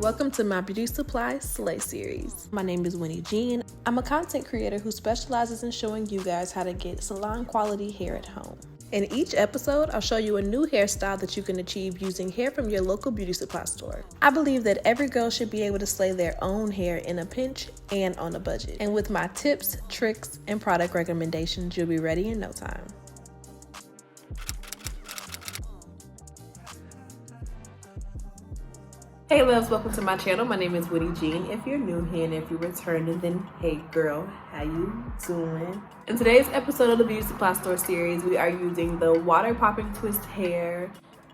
Welcome to my Beauty Supply Slay series. My name is Wynne. I'm a content creator who specializes in showing you guys how to get salon quality hair at home. In each episode, I'll show you a new hairstyle that you can achieve using hair from your local beauty supply store. I believe that every girl should be able to slay their own hair in a pinch and on a budget. And with my tips, tricks, and product recommendations, you'll be ready in no time. Hey loves, welcome to my channel. My name is Wynne. If you're new here and if you're returning, then hey girl, how you doing? In today's episode of the Beauty Supply Store series, we are using the water popping twist hair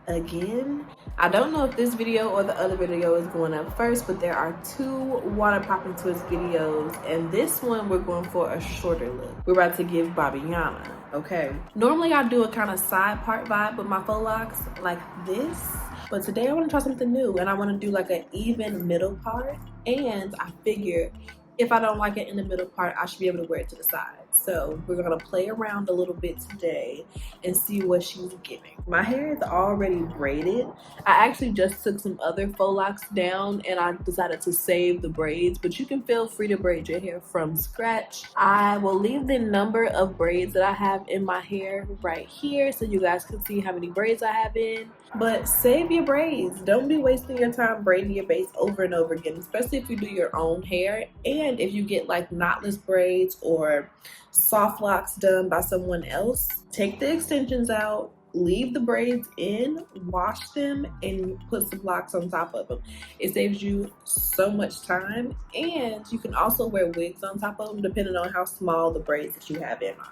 again. I don't know if this video or the other video is going up first, but there are two water popping twist videos, and this one we're going for a shorter look. We're about to give Bobbiana, okay? Normally I do a kind of side part vibe with my faux locks like this, but today I want to try something new, and I want to do like an even middle part, and I figure if I don't like it in the middle part, I should be able to wear it to the side. So we're gonna play around a little bit today and see what she's giving. My hair is already braided. I actually just took some other faux locks down and I decided to save the braids, but you can feel free to braid your hair from scratch. I will leave the number of braids that I have in my hair right here so you guys can see how many braids I have in. But save your braids. Don't be wasting your time braiding your base over and over again, especially if you do your own hair and if you get like knotless braids or soft locks done by someone else. Take the extensions out, leave the braids in, wash them, and put some locks on top of them. It saves you so much time, and you can also wear wigs on top of them depending on how small the braids that you have in are.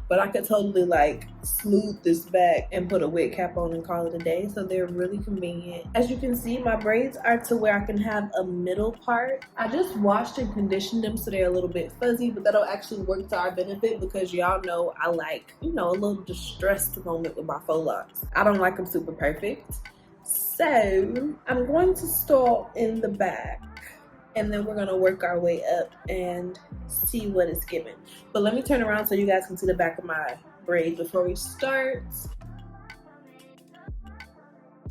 But I could totally like smooth this back and put a wig cap on and call it a day, so they're really convenient. As you can see, my braids are to where I can have a middle part. I just washed and conditioned them so they're a little bit fuzzy, but that'll actually work to our benefit because y'all know I like, you know, a little distressed moment with my faux locks. I don't like them super perfect. So I'm going to start in the back, and then we're gonna work our way up and see what it's given. But let me turn around so you guys can see the back of my braids before we start.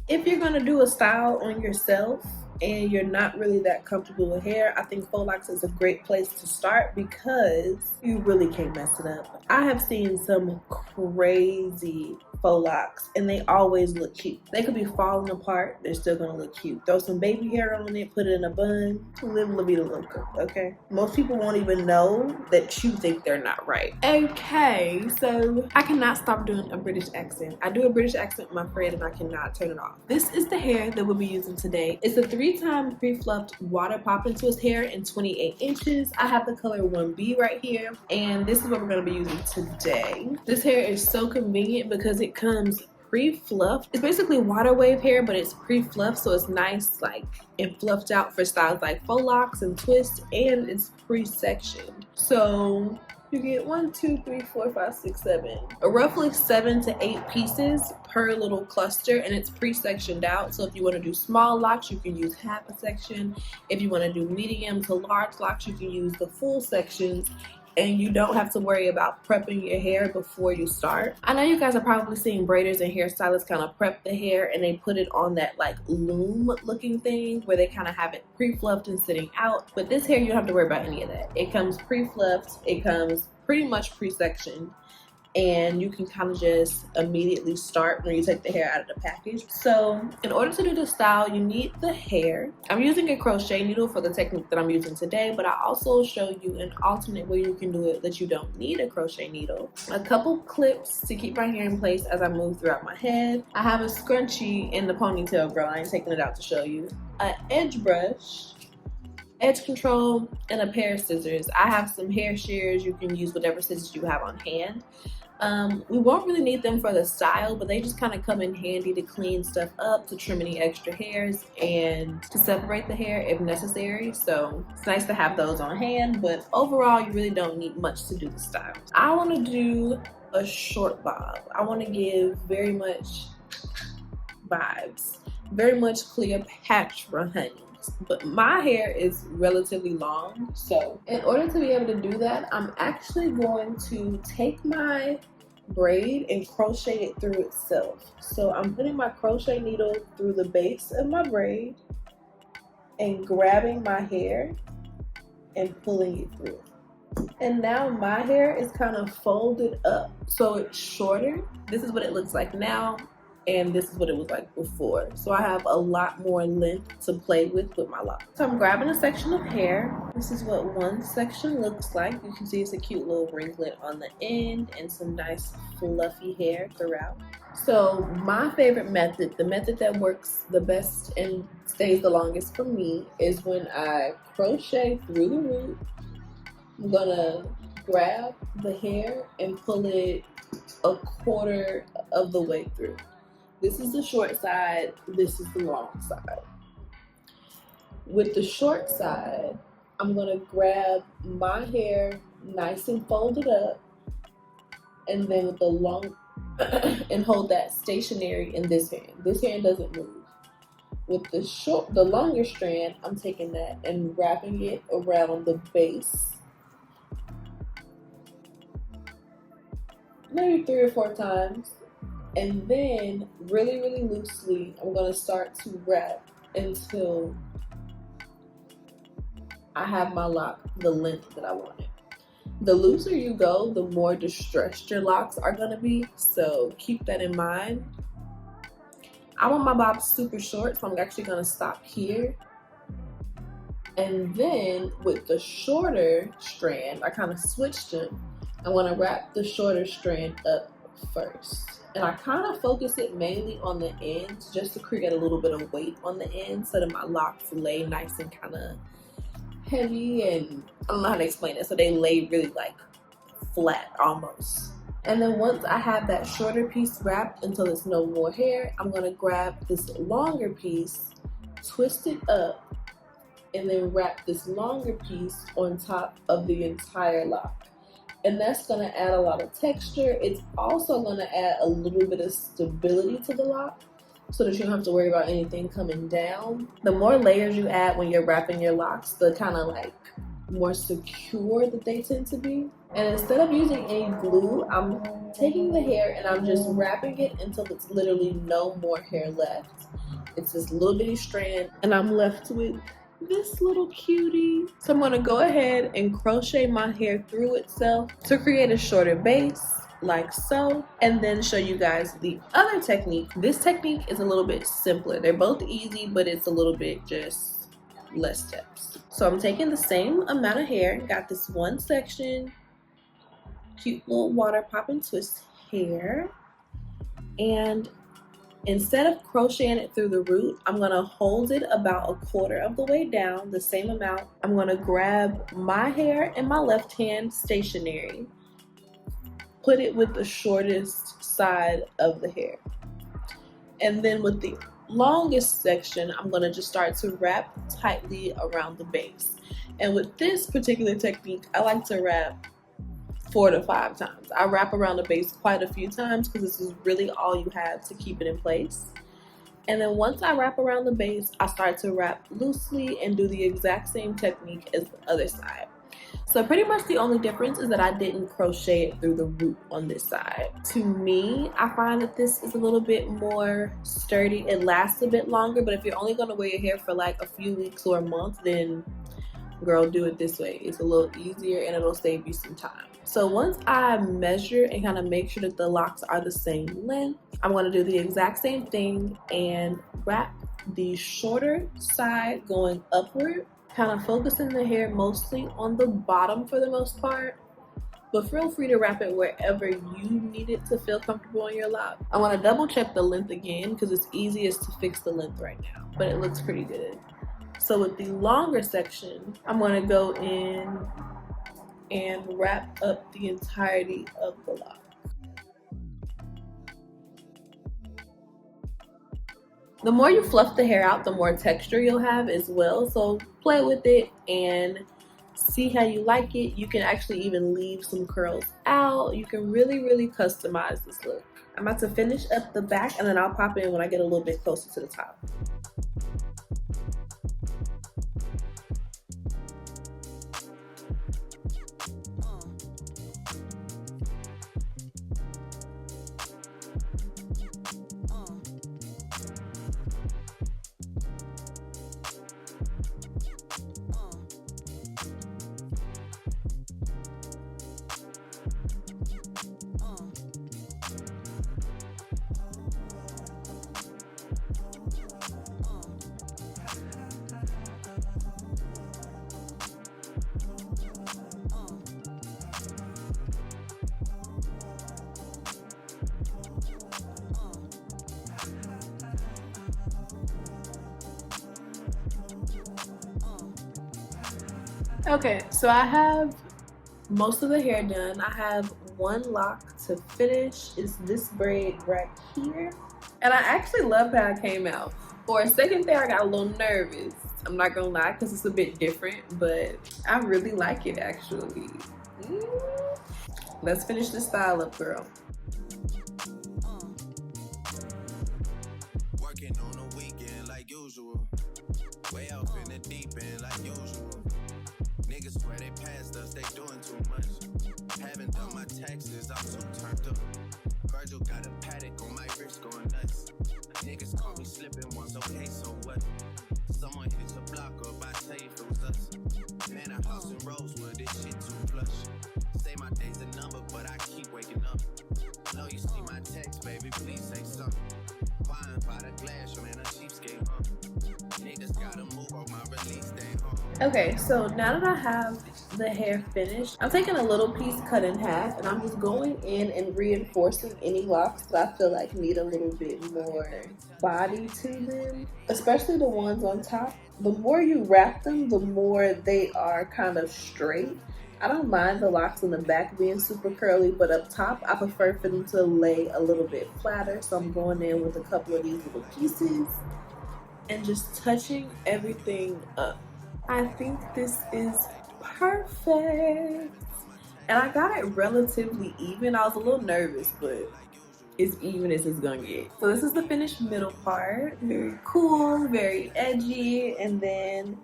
If you're gonna do a style on yourself and you're not really that comfortable with hair, I think faux locks is a great place to start because you really can't mess it up. I have seen some crazy faux locks and they always look cute. They could be falling apart, they're still gonna look cute. Throw some baby hair on it, put it in a bun, live la vida loca, okay? Most people won't even know that you think they're not right. Okay, so I cannot stop doing a British accent. I do a British accent with my friend and I cannot turn it off. This is the hair that we'll be using today. It's a 3-time pre-fluffed water popping twist hair in 28 inches. I have the color 1B right here, and this is what we're gonna be using today. This hair is so convenient because it comes pre-fluffed. It's basically water wave hair, but it's pre-fluffed, so it's nice like and fluffed out for styles like faux locks and twists, and it's pre-sectioned. So you get 1, 2, 3, 4, 5, 6, 7, roughly 7 to 8 pieces per little cluster, and it's pre-sectioned out. So if you want to do small locks, you can use half a section. If you want to do medium to large locks, you can use the full sections, and you don't have to worry about prepping your hair before you start. I know you guys are probably seeing braiders and hairstylists kind of prep the hair and they put it on that like loom looking thing where they kind of have it pre-fluffed and sitting out. But this hair, you don't have to worry about any of that. It comes pre-fluffed, it comes pretty much pre-sectioned, and you can kind of just immediately start when you take the hair out of the package. So in order to do the style, you need the hair. I'm using a crochet needle for the technique that I'm using today, but I also show you an alternate way you can do it that you don't need a crochet needle. A couple clips to keep my hair in place as I move throughout my head. I have a scrunchie in the ponytail, girl. I ain't taking it out to show you. An edge brush, edge control, and a pair of scissors. I have some hair shears. You can use whatever scissors you have on hand. We won't really need them for the style, but they just kind of come in handy to clean stuff up, to trim any extra hairs, and to separate the hair if necessary. So it's nice to have those on hand, but overall you really don't need much to do the style. I want to do a short bob. I want to give very much vibes, very much Cleopatra honey. But my hair is relatively long, so in order to be able to do that, I'm actually going to take my braid and crochet it through itself. So I'm putting my crochet needle through the base of my braid and grabbing my hair and pulling it through. And now my hair is kind of folded up, so it's shorter. This is what it looks like now, and this is what it was like before. So I have a lot more length to play with my locks. So I'm grabbing a section of hair. This is what one section looks like. You can see it's a cute little ringlet on the end and some nice fluffy hair throughout. So my favorite method, the method that works the best and stays the longest for me, is when I crochet through the root. I'm gonna grab the hair and pull it a quarter of the way through. This is the short side, this is the long side. With the short side, I'm gonna grab my hair nice and folded up, and then with the long, and hold that stationary in this hand. This hand doesn't move. With the longer strand, I'm taking that and wrapping it around the base. Maybe 3 or 4 times, and then really loosely I'm going to start to wrap until I have my lock the length that I want it. The looser you go, the more distressed your locks are going to be, so keep that in mind. I want my bob super short, so I'm actually going to stop here. And then with the shorter strand, I kind of switched them. I want to wrap the shorter strand up first. And I kind of focus it mainly on the ends just to create a little bit of weight on the ends so that my locks lay nice and kind of heavy, and I don't know how to explain it. So they lay really like flat almost. And then once I have that shorter piece wrapped until there's no more hair, I'm going to grab this longer piece, twist it up, and then wrap this longer piece on top of the entire lock. And that's going to add a lot of texture. It's also going to add a little bit of stability to the lock so that you don't have to worry about anything coming down. The more layers you add when you're wrapping your locks, the kind of like more secure that they tend to be. And instead of using any glue, I'm taking the hair and I'm just wrapping it until it's literally no more hair left. It's this little bitty strand, and I'm left with this little cutie. So I'm gonna go ahead and crochet my hair through itself to create a shorter base, like so, and then show you guys the other technique. This technique is a little bit simpler. They're both easy, but it's a little bit just less steps. So I'm taking the same amount of hair, got this one section, cute little water pop and twist hair, and instead of crocheting it through the root, I'm gonna hold it about a quarter of the way down, the same amount. I'm gonna grab my hair in my left hand stationary, put it with the shortest side of the hair. And then with the longest section, I'm gonna just start to wrap tightly around the base. And with this particular technique, I like to wrap 4 to 5 times. I wrap around the base quite a few times because this is really all you have to keep it in place. And then once I wrap around the base, I start to wrap loosely and do the exact same technique as the other side. So pretty much the only difference is that I didn't crochet it through the root on this side. To me, I find that this is a little bit more sturdy. It lasts a bit longer, but if you're only gonna wear your hair for like a few weeks or a month, then girl, do it this way. It's a little easier and it'll save you some time. So once I measure and kind of make sure that the locks are the same length, I'm going to do the exact same thing and wrap the shorter side going upward, kind of focusing the hair mostly on the bottom for the most part, but feel free to wrap it wherever you need it to feel comfortable on your lock. I want to double check the length again because it's easiest to fix the length right now, but it looks pretty good. So with the longer section, I'm going to go in and wrap up the entirety of the lock. The more you fluff the hair out, the more texture you'll have as well. So play with it and see how you like it. You can actually even leave some curls out. You can really customize this look. I'm about to finish up the back and then I'll pop in when I get a little bit closer to the top. Okay, so I have most of the hair done. I have one lock to finish. It's this braid right here. And I actually love how it came out. For a second there, I got a little nervous. I'm not gonna lie, because it's a bit different, but I really like it actually. Let's finish the style up, girl. Working on the weekend like usual. Way out in the deep end like usual. Niggas swear they passed us, they doing too much. Haven't done my taxes, I'm too turned up. Virgil got a paddock on my wrist going nuts. Niggas caught me slipping once, okay, so what? Someone hits a block up, I tell you if it was us. Man, a house in Rosewood, this shit too plush. Say my day's a number, but I keep waking up. Know you see my text, baby, please say something. Buying by the glass, man, a cheapskate, huh? Niggas gotta move on my release day, huh? Okay, so now that I have the hair finished, I'm taking a little piece cut in half and I'm just going in and reinforcing any locks that I feel like need a little bit more body to them, especially the ones on top. The more you wrap them, the more they are kind of straight. I don't mind the locks in the back being super curly, but up top, I prefer for them to lay a little bit flatter. So I'm going in with a couple of these little pieces and just touching everything up. I think this is perfect. And I got it relatively even. I was a little nervous, but as even as it's gonna get. So this is the finished middle part. Very cool, very edgy, and then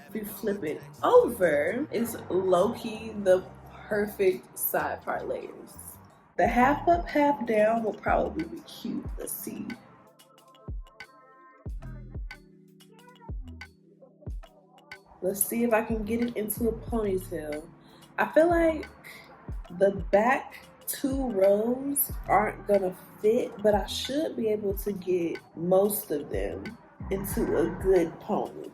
if you flip it over, it's low-key the perfect side part layers. The half up, half down will probably be cute. Let's see. Let's see if I can get it into a ponytail. I feel like the back 2 rows aren't gonna fit, but I should be able to get most of them into a good pony.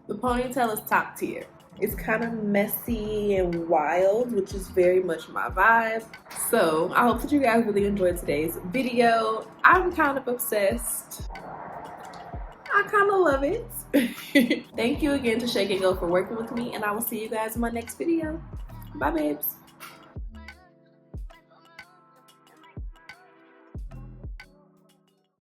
The ponytail is top tier. It's kind of messy and wild, which is very much my vibe. So I hope that you guys really enjoyed today's video. I'm kind of obsessed. I kind of love it. Thank you again to Shake and Go for working with me, and I will see you guys in my next video. Bye, babes.